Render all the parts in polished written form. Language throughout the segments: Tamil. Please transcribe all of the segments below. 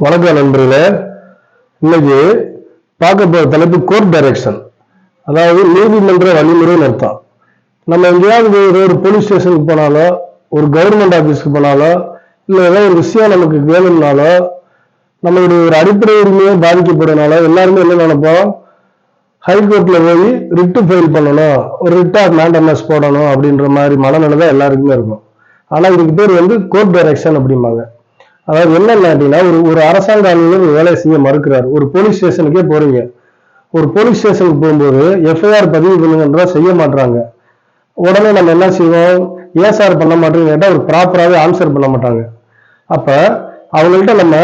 வணக்கம் நண்பர்களே. இன்னைக்கு பார்க்க போற தலைப்பு கோர்ட் டைரக்ஷன், அதாவது நீதிமன்ற வழிமுறைன்னு அர்த்தம். நம்ம எங்கேயாவது ஒரு போலீஸ் ஸ்டேஷனுக்கு போனாலோ, ஒரு கவர்மெண்ட் ஆபீஸ்க்கு போனாலோ, இல்லை ஏதாவது ஒரு விஷயம் நமக்கு வேணும்னாலோ, நம்மளுடைய ஒரு அடிப்படை உரிமையை பாதிக்கப்படுறதுனால எல்லாருமே என்ன நினைப்போம், ஹைகோர்ட்ல போய் ரிட்டு ஃபைல் பண்ணணும், ஒரு ரிட் ஆஃப் மேண்டமஸ் போடணும் அப்படின்ற மாதிரி மனநிலை தான் எல்லாருக்குமே இருக்கும். ஆனா இதுக்கு பேர் கோர்ட் டைரக்ஷன் அப்படிம்பாங்க. அதாவது என்னன்னா அப்படின்னா, ஒரு அரசாங்க அலுவலர் வேலையை செய்ய மறுக்கிறார். ஒரு போலீஸ் ஸ்டேஷனுக்கே போறீங்க. ஒரு போலீஸ் ஸ்டேஷனுக்கு போகும்போது எஃப்ஐஆர் பதிவு பண்ணுங்கன்றா செய்ய மாட்டாங்க. உடனே நம்ம என்ன செய்வோம், ஏன் சார் பண்ண மாட்டேன்னு கேட்டா ஒரு ப்ராப்பராகவே ஆன்சர் பண்ண மாட்டாங்க. அப்ப அவங்கள்ட்ட நம்ம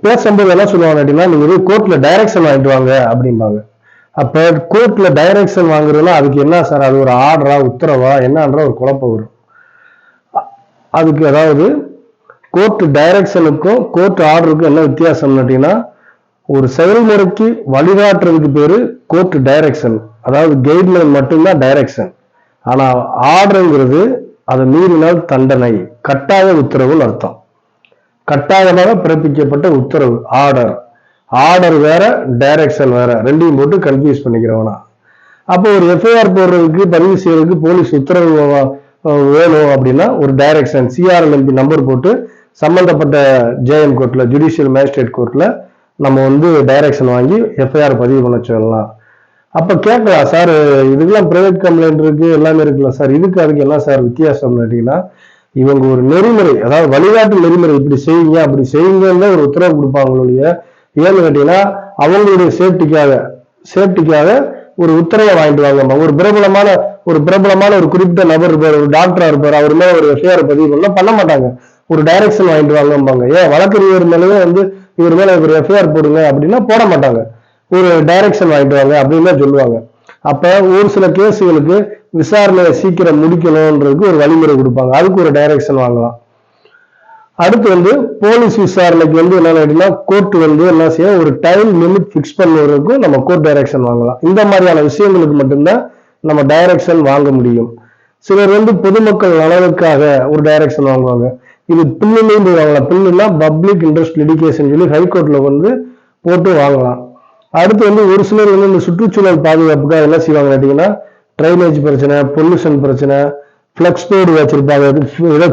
பேசும்போது என்ன சொல்லுவாங்க அப்படின்னா, நீங்க கோர்ட்ல டைரக்ஷன் வாங்கிட்டு வாங்க அப்படிம்பாங்க. அப்ப கோர்ட்ல டைரக்ஷன் வாங்குறதுன்னா அதுக்கு என்ன சார், அது ஒரு ஆர்டரா உத்தரவா என்னன்ற ஒரு குழப்பம் வரும். அதுக்கு அதாவது கோர்ட் டைரக்ஷனுக்கும் கோர்ட் ஆர்டருக்கும் என்ன வித்தியாசம் அப்படின்னா, ஒரு செயல்முறைக்கு வழிகாட்டுறதுக்கு பேரு கோர்ட் டைரக்ஷன், அதாவது கைட்லைன் மட்டும்தான் டைரக்ஷன். ஆனா ஆர்டருங்கிறது அதை மீறினால் தண்டனை, கட்டாய உத்தரவுன்னு அர்த்தம். கட்டாயமாக பிறப்பிக்கப்பட்ட உத்தரவு ஆர்டர். ஆர்டர் வேற, டைரக்ஷன் வேற, ரெண்டையும் போட்டு கன்ஃபியூஸ் பண்ணிக்கிறவனா. அப்போ ஒரு எஃப்ஐஆர் போடுறதுக்கு பதிவு செய்யறதுக்கு போலீஸ் உத்தரவு வேணும் அப்படின்னா ஒரு டைரக்ஷன் சிஆர்எல்எம்பி நம்பர் போட்டு சம்பந்தப்பட்ட ஜேஎம் கோர்ட்ல, ஜுடிஷியல் மேஜிஸ்ட்ரேட் கோர்ட்ல நம்ம டைரக்ஷன் வாங்கி எஃப்ஐஆர் பதிவு பண்ண சொல்லலாம். அப்ப கேட்கலாம், சார் இதுக்கெல்லாம் பிரைவேட் கம்ப்ளைண்ட் இருக்கு, எல்லாமே இருக்குல்ல சார், இதுக்கு அதுக்கு என்ன சார் வித்தியாசம் கேட்டீங்கன்னா, இவங்க ஒரு நெறிமுறை, அதாவது வழிகாட்டு நெறிமுறை, இப்படி செய்யுங்க அப்படி செய்யுங்க ஒரு உத்தரவு கொடுப்பாங்களுடைய. ஏன்னு கேட்டீங்கன்னா அவங்களுடைய சேஃப்டிக்காக ஒரு உத்தரவை வாங்கிட்டு வாங்க. ஒரு பிரபலமான ஒரு குறிப்பிட்ட நபர் இருப்பார், ஒரு டாக்டரா இருப்பார், அவர் மேல ஒரு எஃப்ஐஆர் பதிவு பண்ண மாட்டாங்க, ஒரு டைரக்ஷன் வாங்கிட்டு வாங்கம்பாங்க. ஏன் வழக்கறிஞர் மேலேயே இவர் மேல ஒரு எஃப்ஐஆர் போடுங்க அப்படின்னா போட மாட்டாங்க, ஒரு டைரக்ஷன் வாங்கிட்டு வாங்க அப்படின்னு தான் சொல்லுவாங்க. அப்ப ஒரு சில கேஸுகளுக்கு விசாரணையை சீக்கிரம் முடிக்கணும்ன்றதுக்கு ஒரு வழிமுறை கொடுப்பாங்க, அதுக்கு ஒரு டைரக்ஷன் வாங்கலாம். அடுத்து போலீஸ் விசாரணைக்கு என்ன கேட்டீங்கன்னா கோர்ட் என்ன செய்யும், ஒரு டைம் லிமிட் பிக்ஸ் பண்ணுவதற்கு நம்ம கோர்ட் டைரக்ஷன் வாங்கலாம். இந்த மாதிரியான விஷயங்களுக்கு மட்டும்தான் நம்ம டைரக்ஷன் வாங்க முடியும். சிலர் பொதுமக்கள் நலனுக்காக ஒரு டைரக்ஷன் வாங்குவாங்க. இது பில்லுன்னு வாங்கலாம். பில்லுன்னா பப்ளிக் இன்ட்ரெஸ்ட் லிட்டிகேஷன் சொல்லி ஹைகோர்ட்ல போட்டு வாங்கலாம். அடுத்து ஒரு சிலர் இந்த சுற்றுச்சூழல் பாதுகாப்புக்காக என்ன செய்வாங்க கேட்டீங்கன்னா, ட்ரைனேஜ் பிரச்சனை, பொல்யூஷன் பிரச்சனை, பிளக்ஸ் போர்டு வச்சிருப்பாங்க,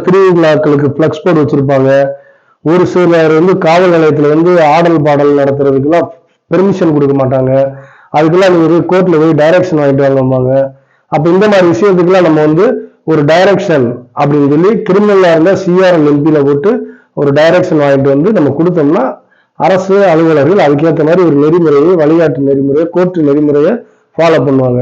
திருவிழாக்களுக்கு பிளக்ஸ் போர்டு வச்சிருப்பாங்க. ஒரு சிலர் காவல் நிலையத்துல ஆடல் பாடல் நடத்துறதுக்கெல்லாம் பெர்மிஷன் கொடுக்க மாட்டாங்க. அதுக்கெல்லாம் நீங்க கோர்ட்ல போய் டைரக்ஷன் வாங்கிட்டு வாங்குவாங்க. அப்ப இந்த மாதிரி விஷயத்துக்கெல்லாம் நம்ம ஒரு டைரக்ஷன் அப்படின்னு சொல்லி கிரிமினலா இருந்தா சிஆர்எல்எம்பில போட்டு ஒரு டைரக்ஷன் வாங்கிட்டு நம்ம கொடுத்தோம்னா அரசு அலுவலர்கள் அதுக்கேற்ற மாதிரி ஒரு நெறிமுறையை, வழிகாட்டு நெறிமுறையை, கோர்ட் நெறிமுறையை ஃபாலோ பண்ணுவாங்க.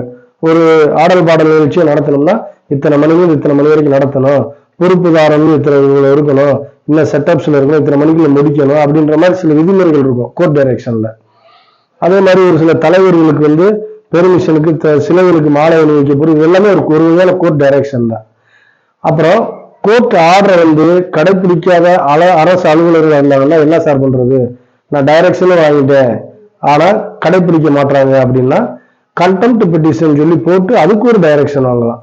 ஒரு ஆடல் பாடல் நிகழ்ச்சியை நடத்தணும்னா இத்தனை மணிக்கு இத்தனை மணி வரைக்கும் நடத்தணும், பொறுப்புதாரன் இத்தனை இருக்கணும், இன்னும் செட்டப்ஸ்ல இருக்கணும், இத்தனை மணிக்குள்ள முடிக்கணும் அப்படின்ற மாதிரி சில விதிமுறைகள் இருக்கும் கோர்ட் டைரக்ஷன்ல. அதே மாதிரி ஒரு சில தலைவர்களுக்கு பெர்மிஷனுக்கு, சிலைகளுக்கு மாலை அணிவிக்க போறது எல்லாமே ஒரு வகையான கோர்ட் டைரக்ஷன் தான். அப்புறம் கோர்ட் ஆர்டரை கடைபிடிக்காத அரசு அலுவலர்கள் இருந்தாங்கன்னா என்ன சார் பண்றது, நான் டைரக்ஷனும் வாங்கிட்டேன் ஆனா கடைபிடிக்க மாட்டாங்க அப்படின்னா கண்டெம்ட் பெட்டிஷன் சொல்லி போட்டு அதுக்கு ஒரு டைரக்ஷன் வாங்கலாம்.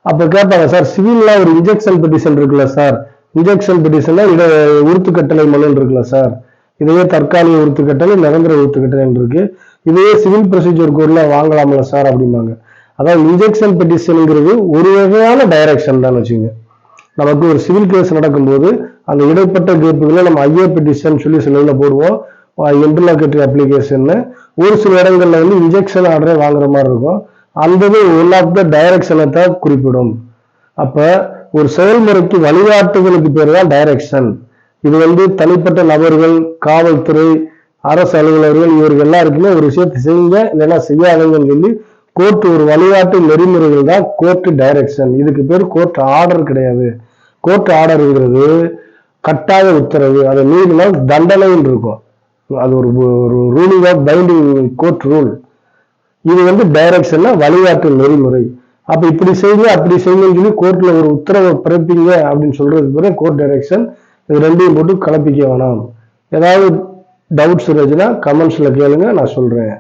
அப்ப கேட்பாங்க, சார் சிவில்ல ஒரு இன்ஜெக்ஷன் பெட்டிஷன் இருக்குல்ல சார், இன்ஜெக்ஷன் பெட்டிஷன்ல உறுத்து கட்டளை மனு இருக்குல்ல சார், இதையே தற்காலிக உறுத்து கட்டளை, நிரந்தர உறுத்து கட்டளை இருக்கு, இதையே சிவில் ப்ரொசீஜர் கோர்ட்ல வாங்கலாம்ல சார் அப்படிம்பாங்க. அதாவது இன்ஜெக்ஷன் பெட்டிஷனுங்கிறது ஒரு வகையான டைரக்ஷன் தான் வச்சுங்க. நமக்கு ஒரு சிவில் கேஸ் நடக்கும்போது அந்த இடைப்பட்ட கேப்புகளை நம்ம ஐஏ பெட்டிஷன் சொல்லி சில போடுவோம், இன்டர்லோகேட்டரி அப்ளிகேஷன். ஒரு சில இடங்கள்ல இன்ஜெக்ஷன் ஆர்டரை வாங்குற மாதிரி இருக்கும், அந்த ஒன் ஆஃப் த டைரக்ஷனை தான் குறிப்பிடும். அப்ப ஒரு செயல்முறைக்கு வழிகாட்டுதலுக்கு பேர் தான் டைரக்ஷன். இது தனிப்பட்ட நபர்கள், காவல்துறை, அரசு அலுவலர்கள் இவர்கள் எல்லாருக்குமே ஒரு விஷயத்தை செய்யுங்க இல்லைன்னா செய்யாதீங்கன்னு சொல்லி கோர்ட் ஒரு வழிகாட்டு நெறிமுறைகள் தான் கோர்ட் டைரக்ஷன். இதுக்கு பேர் கோர்ட் ஆர்டர் கிடையாது. கோர்ட் ஆர்டர்ங்கிறது கட்டாய உத்தரவு, அதை மீறினால் தண்டனைன்னு இருக்கும். அது ஒரு ruling of binding court rule. இது டைரக்ஷன்னா வழிகாட்டு நெறிமுறை. அப்ப இப்படி செய்யுங்க அப்படி செய்யுங்கன்னு சொல்லி கோர்ட்ல ஒரு உத்தரவை பிறப்பிங்க அப்படின்னு சொல்றதுக்கு பிறகு கோர்ட் டைரக்ஷன். இது ரெண்டையும் போட்டு கலப்பிக்க வேணாம். ஏதாவது டவுட்ஸ் இருந்துச்சுன்னா கமெண்ட்ஸ்ல கேளுங்க, நான் சொல்றேன்.